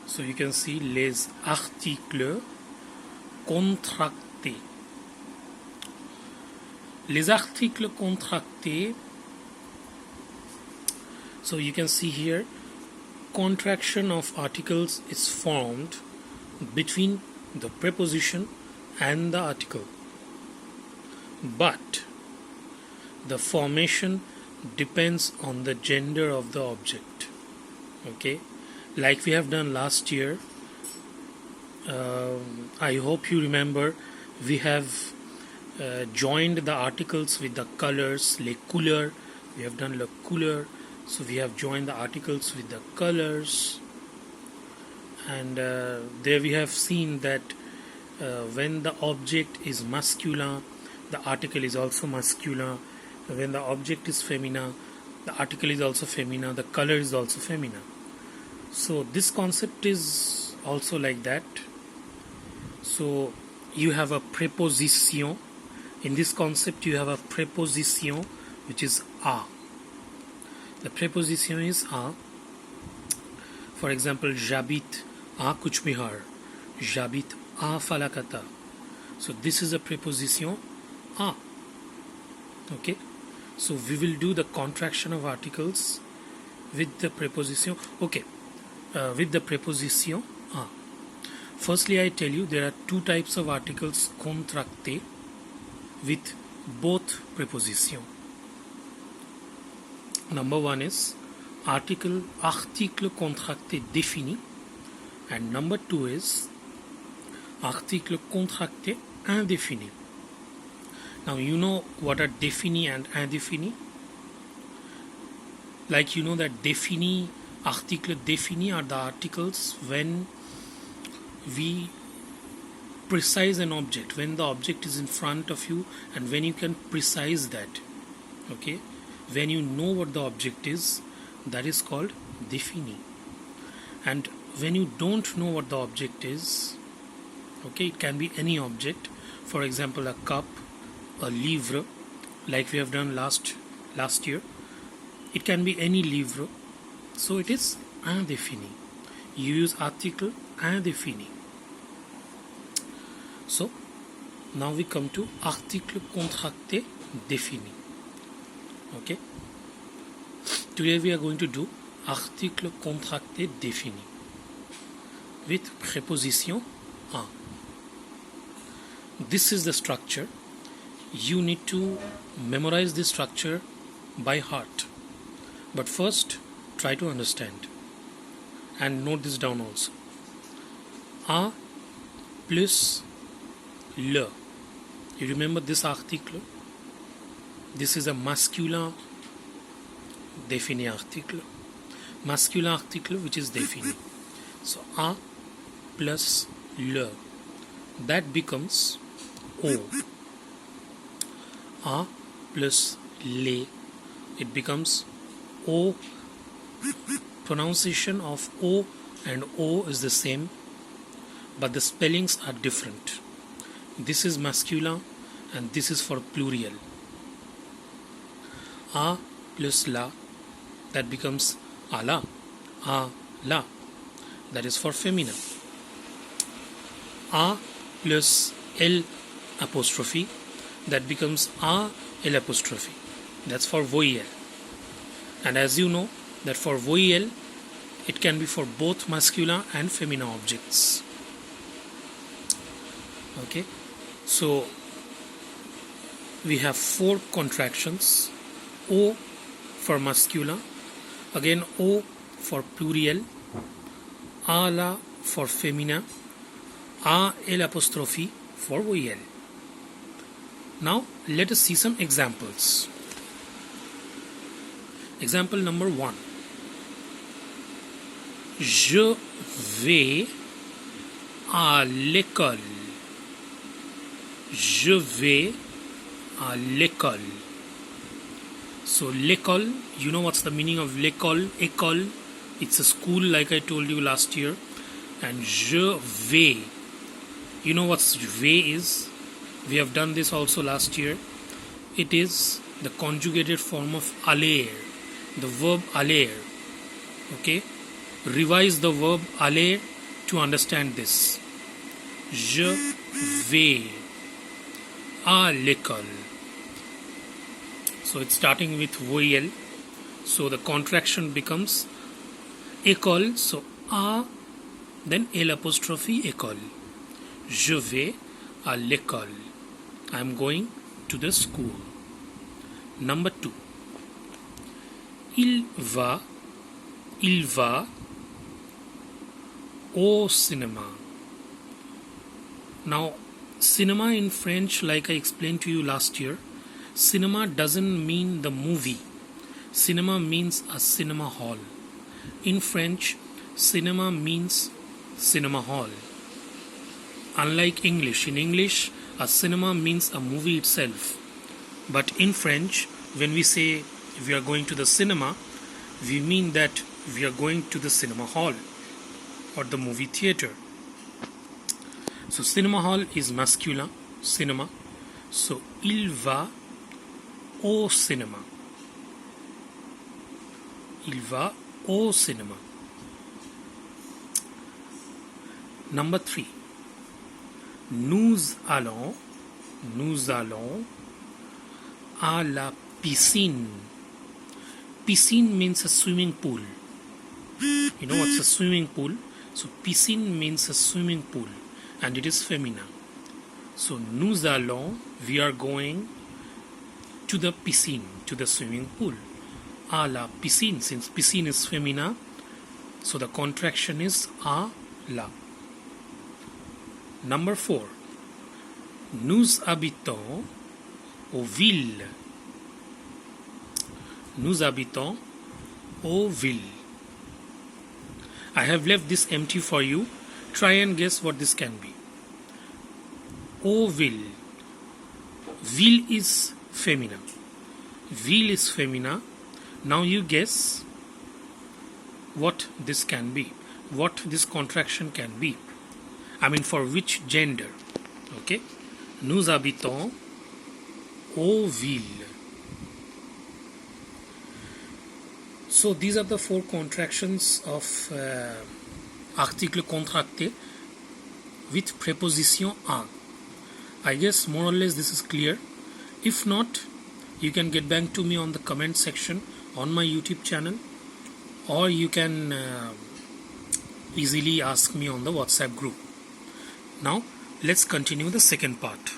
So you can see les articles contractés. Les articles contractés. So you can see here, contraction of articles is formed between the preposition and the article, but the formation depends on the gender of the object. Okay, like we have done last year. I hope you remember, we have joined the articles with the colors, les couleurs. We have done le couleur, so we have joined the articles with the colors, and there we have seen that when the object is masculine, the article is also masculine. When the object is feminine, the article is also feminine, the color is also feminine. So this concept is also like that. So you have a preposition. In this concept you have a preposition which is a. The preposition is a. For example, j'habite à Kuch Bihar, j'habite à Falakata. So this is a preposition a. Okay, so we will do the contraction of articles with the preposition. Okay, with the preposition a. Firstly, I tell you there are two types of articles contractés with both prepositions. Number one is article contracté défini, and number two is article contracté indéfini. Now you know what are défini and indéfini. Like you know that défini, article défini are the articles when we precise an object, when the object is in front of you and when you can precise that. Okay, when you know what the object is, that is called défini. And when you don't know what the object is, okay, it can be any object. For example, a cup, a livre, like we have done last year. It can be any livre, so it is indéfini. You use article indéfini. So now we come to article contracté défini. Okay, today we are going to do article contracté défini with preposition a. This is the structure. You need to memorize this structure by heart, but first try to understand and note this down also. A plus le. You remember this article? This is a masculine défini article. Masculine article which is défini. So a plus le. That becomes o. A plus le. It becomes o. Pronunciation of o and o is the same, but the spellings are different. This is masculine and this is for plural. A plus la, that becomes ala. A la, that is for feminine. A plus l apostrophe, that becomes a l apostrophe, that's for voyelle. And as you know that for voyelle it can be for both masculine and feminine objects. Okay, so we have four contractions. O for masculine, again O for plural, a la for feminine, a l apostrophe for voyelle. Now let us see some examples. Example number 1. Je vais à l'école. Je vais à l'école. So l'école, you know what's the meaning of l'école? École, it's a school like I told you last year. And je vais, you know what vais is? We have done this also last year. It is the conjugated form of aller, the verb aller. Okay, revise the verb aller to understand this. Je vais à l'école. So it's starting with voyelle. So the contraction becomes école. So a, then L apostrophe école. Je vais à l'école. I am going to the school. Number 2. Il va au cinéma. Now, cinema in French, like I explained to you last year, cinema doesn't mean the movie. Cinema means a cinema hall. In French, cinema means cinema hall. Unlike English, in English, a cinema means a movie itself. But in French, when we say we are going to the cinema, we mean that we are going to the cinema hall or the movie theater. So cinema hall is masculine, cinema. So il va au cinéma. Il va au cinéma. Number 3. Nous allons à la piscine. Piscine means a swimming pool. You know what's a swimming pool? So piscine means a swimming pool and it is feminine. So nous allons, we are going to the piscine, to the swimming pool. À la piscine, since piscine is feminine, so the contraction is à la. Number 4. Nous habitons aux villes. Nous habitons aux villes. I have left this empty for you. Try and guess what this can be. Aux villes. Ville is feminine. Ville is feminine. Now you guess what this can be. What this contraction can be. I mean for which gender. Okay. Nous habitons aux villes. So these are the 4 contractions of article contracté with preposition à. I guess more or less this is clear. If not, you can get back to me on the comment section on my YouTube channel, or you can easily ask me on the WhatsApp group. Now let's continue the second part.